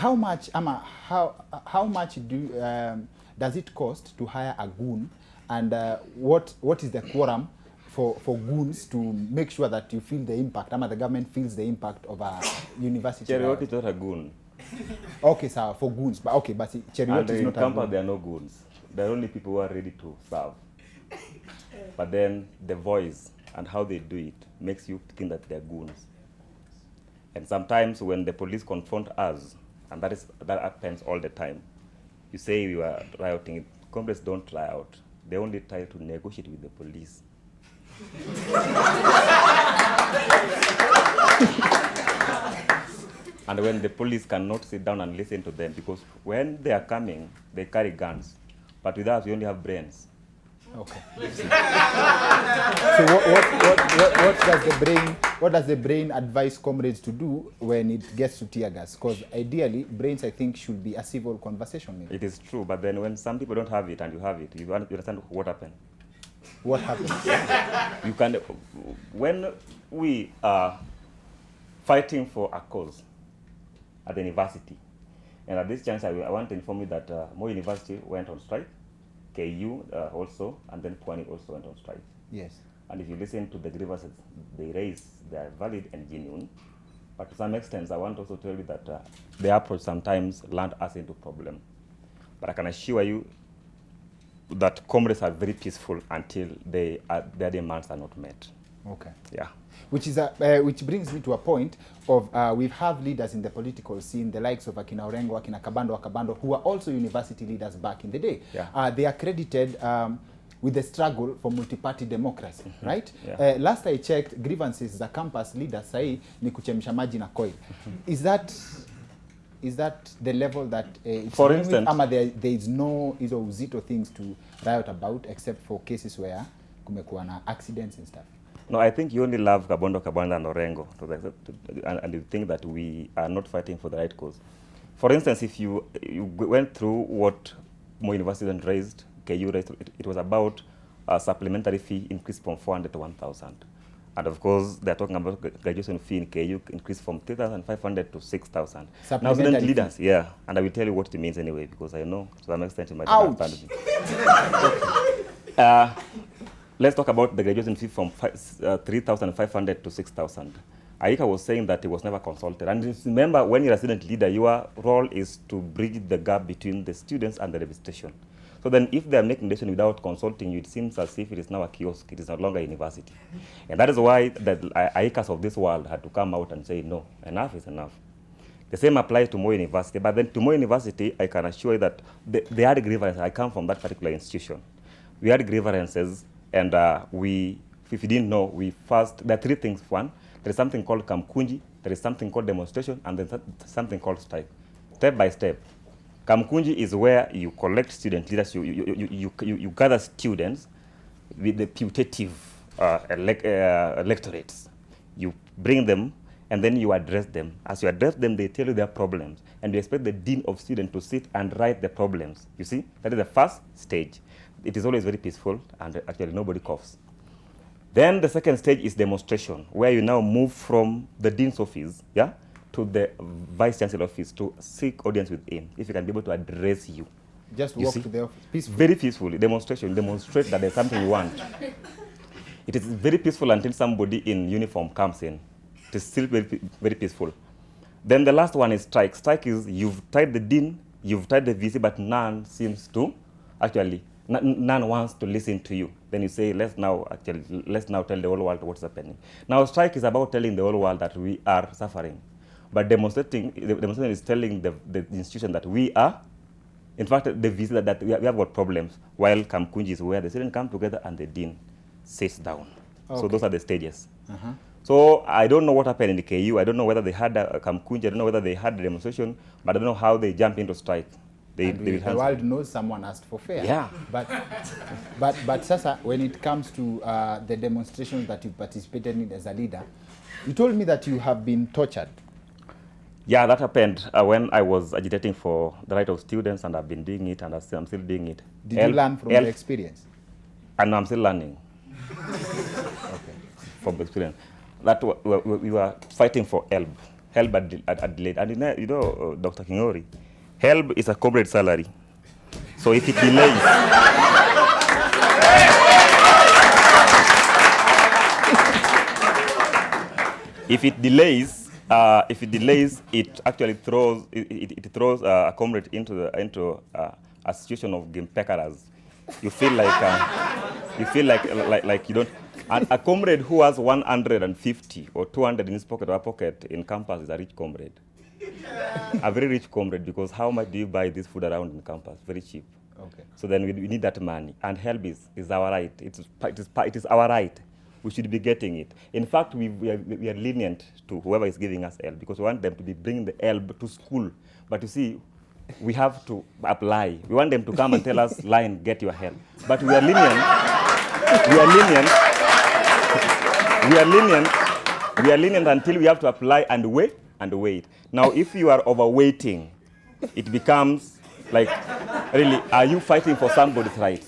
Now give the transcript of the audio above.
how much does it cost to hire a goon, and what is the quorum for goons to make sure that you feel the impact, the government feels the impact of a university? Cheriot is not a goon. Okay, sir, for goons, but okay, but Cheriot is not a goon. There are no goons. There are only people who are ready to serve. But then the voice and how they do it makes you think that they're goons. And sometimes when the police confront us, and that happens all the time, you say we were rioting. Comrades don't riot. They only try to negotiate with the police. And when the police cannot sit down and listen to them, because when they are coming, they carry guns. But with us, we only have brains. Okay. So what does the brain advise comrades to do when it gets to tear gas? Because ideally, brains, I think, should be a civil conversation. Maybe. It is true, but then when some people don't have it and you have it, you understand what happened? What happened? You can, when we are fighting for a cause at the university, and at this chance, I want to inform you that Moi University went on strike, KU also, and then Pwani also went on strike. Yes. And if you listen to the grievances they raise, they are valid and genuine. But to some extent, I want also to tell you that the approach sometimes land us into problem. But I can assure you that comrades are very peaceful until their demands are not met. Okay. Yeah. Which brings me to a point of we have leaders in the political scene, the likes of Akina Orengo, Akina Kabando, who are also university leaders back in the day. Yeah. They are credited with the struggle for multi-party democracy, right? Yeah. Last I checked, grievances za campus leaders sahi ni kuchemsha maji na coil. Is that the level that for instance, there is no uzito things to riot about except for cases where kumekuwa na accidents and stuff? No, I think you only love Kabanda and Orengo, and you think that we are not fighting for the right cause. For instance, if you went through what Moi University raised, KU raised, it was about a supplementary fee increase from 400 to 1,000. And of course, they're talking about graduation fee in KU increase from 3,500 to 6,000. Now, student leaders, yeah, and I will tell you what it means anyway, because I know to some extent you might understand it. Let's talk about the graduation fee from 3,500 to 6,000. Aika was saying that he was never consulted. And remember, when you're a student leader, your role is to bridge the gap between the students and the registration. So then if they're making decision without consulting you, it seems as if it is now a kiosk, it is no longer a university. And that is why the Aikas of this world had to come out and say, no, enough is enough. The same applies to Moi University. But then to Moi University, I can assure you that they had grievances. I come from that particular institution. We had grievances. And if you didn't know, there are three things. One, there is something called Kamkunji, there is something called demonstration, and then something called strike. Step by step. Kamkunji is where you collect student leaders, you gather students with the putative electorates. You bring them, and then you address them. As you address them, they tell you their problems, and you expect the dean of students to sit and write the problems. You see, that is the first stage. It is always very peaceful, and actually nobody coughs. Then the second stage is demonstration, where you now move from the dean's office, yeah, to the vice chancellor office to seek audience with him, if he can be able to address you. Just walk to the office peacefully. Very peacefully. Demonstration, demonstrate that there's something you want. It is very peaceful until somebody in uniform comes in. It is still very, very peaceful. Then the last one is strike. Strike is you've tied the dean, you've tied the VC, but none seems to actually. None wants to listen to you. Then you say, let's now tell the whole world what's happening. Now, strike is about telling the whole world that we are suffering. But demonstration is telling the institution that we are, in fact, the visitor that we have got problems, while Kamkunji is where the students come together and the dean sits down. Okay. So those are the stages. So I don't know what happened in the KU. I don't know whether they had a Kamkunji. I don't know whether they had a demonstration, but I don't know how they jump into strike. The world knows someone asked for fair. Yeah. But Sasa, when it comes to the demonstrations that you participated in as a leader, you told me that you have been tortured. Yeah, that happened when I was agitating for the right of students, and I've been doing it, and I'm still doing it. Did you learn from the experience? And I'm still learning. Okay. From the experience. That we were fighting for HELB. HELB are delayed. And you know, Dr. Kingori, HELB is a corporate salary. So if it delays, if it delays, it actually throws a comrade into a situation of game peckerers. You feel like you don't. And a comrade who has 150 or 200 in his pocket or a pocket in campus is a rich comrade. A very rich comrade, because how much do you buy this food around in campus? Very cheap. Okay. So then we need that money, and HELB is our right. It is our right. We should be getting it. In fact, we are lenient to whoever is giving us HELB, because we want them to be bringing the HELB to school. But you see, we have to apply. We want them to come and tell us, line, get your HELB. But we are lenient. We are lenient until we have to apply and wait. Now, if you are overweighting, it becomes like, really, are you fighting for somebody's rights?